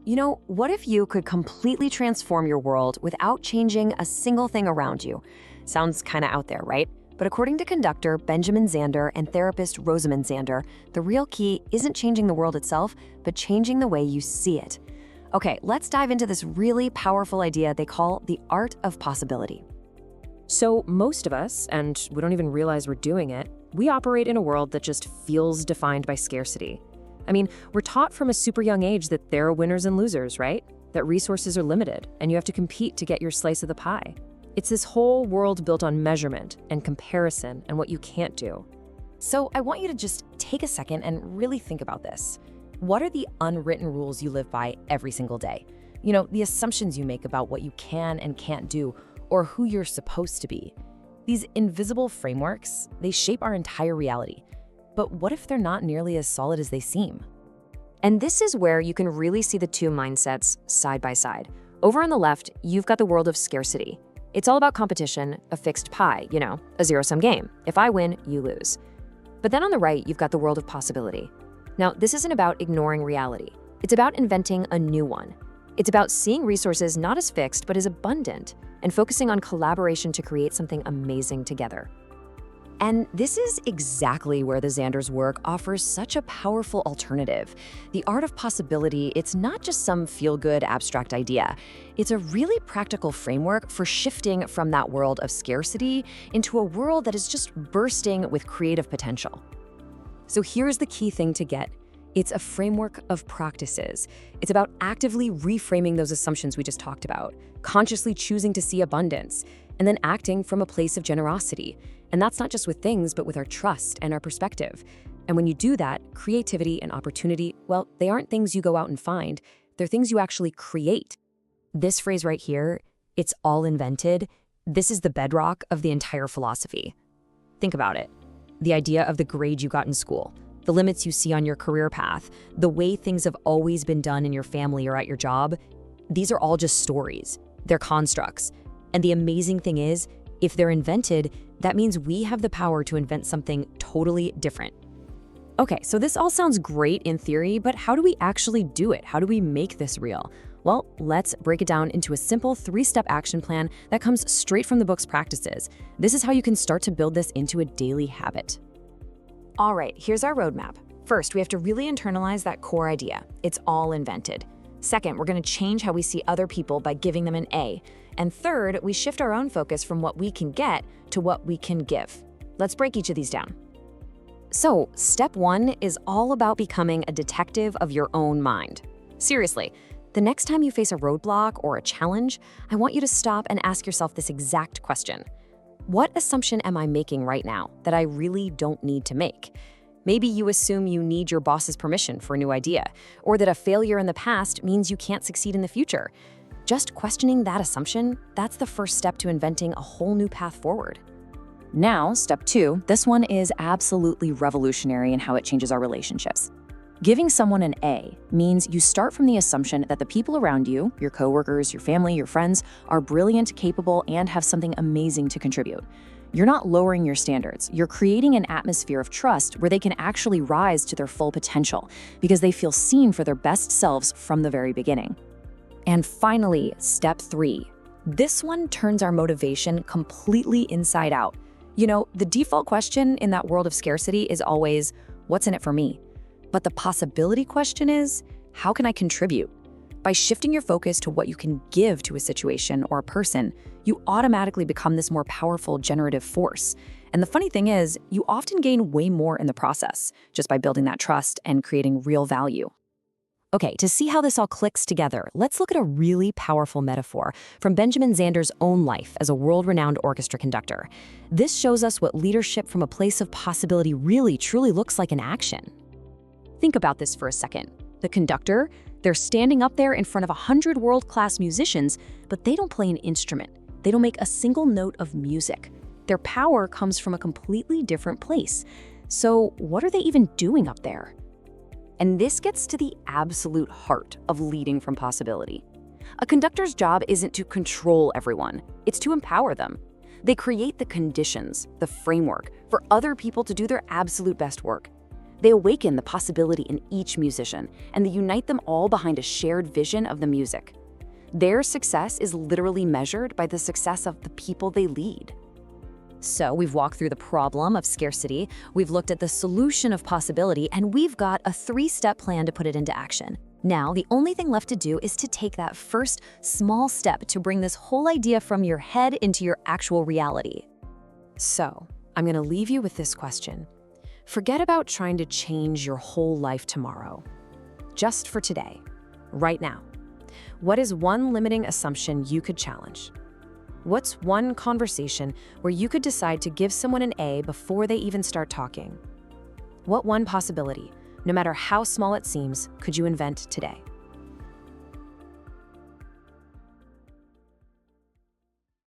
What if you could completely transform your world without changing a single thing around you? Sounds kind of out there, right? But according to conductor Benjamin Zander and therapist Rosamund Stone, the real key isn't changing the world itself, but changing the way you see it. Okay, let's dive into this really powerful idea they call the art of possibility. So most of us, and we don't even realize we're doing it, we operate in a world that just feels defined by scarcity. I mean, we're taught from a super young age that there are winners and losers, right? That resources are limited, and you have to compete to get your slice of the pie. It's this whole world built on measurement and comparison and what you can't do. So I want you to just take a second and really think about this. What are the unwritten rules you live by every single day? The assumptions you make about what you can and can't do, or who you're supposed to be. These invisible frameworks, they shape our entire reality. But what if they're not nearly as solid as they seem? And this is where you can really see the two mindsets side by side. Over on the left, you've got the world of scarcity. It's all about competition, a fixed pie, a zero-sum game. If I win, you lose. But then on the right, you've got the world of possibility. Now, this isn't about ignoring reality. It's about inventing a new one. It's about seeing resources not as fixed, but as abundant, and focusing on collaboration to create something amazing together. And this is exactly where the Zanders' work offers such a powerful alternative. The art of possibility, it's not just some feel-good abstract idea. It's a really practical framework for shifting from that world of scarcity into a world that is just bursting with creative potential. So here's the key thing to get. It's a framework of practices. It's about actively reframing those assumptions we just talked about, consciously choosing to see abundance, and then acting from a place of generosity. And that's not just with things, but with our trust and our perspective. And when you do that, creativity and opportunity, well, they aren't things you go out and find. They're things you actually create. This phrase right here, it's all invented. This is the bedrock of the entire philosophy. Think about it. The idea of the grade you got in school, the limits you see on your career path, the way things have always been done in your family or at your job, these are all just stories. They're constructs. And the amazing thing is, if they're invented, that means we have the power to invent something totally different. Okay, so this all sounds great in theory, but how do we actually do it? How do we make this real? Well, let's break it down into a simple 3-step action plan that comes straight from the book's practices. This is how you can start to build this into a daily habit. All right, here's our roadmap. First, we have to really internalize that core idea. It's all invented. Second, we're going to change how we see other people by giving them an A. And third, we shift our own focus from what we can get to what we can give. Let's break each of these down. So, step 1 is all about becoming a detective of your own mind. Seriously, the next time you face a roadblock or a challenge, I want you to stop and ask yourself this exact question. What assumption am I making right now that I really don't need to make? Maybe you assume you need your boss's permission for a new idea, or that a failure in the past means you can't succeed in the future. Just questioning that assumption, that's the first step to inventing a whole new path forward. Now, step 2, this one is absolutely revolutionary in how it changes our relationships. Giving someone an A means you start from the assumption that the people around you, your coworkers, your family, your friends, are brilliant, capable, and have something amazing to contribute. You're not lowering your standards. You're creating an atmosphere of trust where they can actually rise to their full potential because they feel seen for their best selves from the very beginning. And finally, step 3. This one turns our motivation completely inside out. The default question in that world of scarcity is always, what's in it for me? But the possibility question is, how can I contribute? By shifting your focus to what you can give to a situation or a person, you automatically become this more powerful generative force. And the funny thing is, you often gain way more in the process, just by building that trust and creating real value. Okay, to see how this all clicks together, let's look at a really powerful metaphor from Benjamin Zander's own life as a world-renowned orchestra conductor. This shows us what leadership from a place of possibility really, truly looks like in action. Think about this for a second. The conductor, they're standing up there in front of 100 world-class musicians, but they don't play an instrument. They don't make a single note of music. Their power comes from a completely different place. So what are they even doing up there? And this gets to the absolute heart of leading from possibility. A conductor's job isn't to control everyone, it's to empower them. They create the conditions, the framework, for other people to do their absolute best work. They awaken the possibility in each musician, and they unite them all behind a shared vision of the music. Their success is literally measured by the success of the people they lead. So we've walked through the problem of scarcity, we've looked at the solution of possibility, and we've got a 3-step plan to put it into action. Now, the only thing left to do is to take that first small step to bring this whole idea from your head into your actual reality. So, I'm going to leave you with this question. Forget about trying to change your whole life tomorrow. Just for today, right now. What is one limiting assumption you could challenge? What's one conversation where you could decide to give someone an A before they even start talking? What one possibility, no matter how small it seems, could you invent today?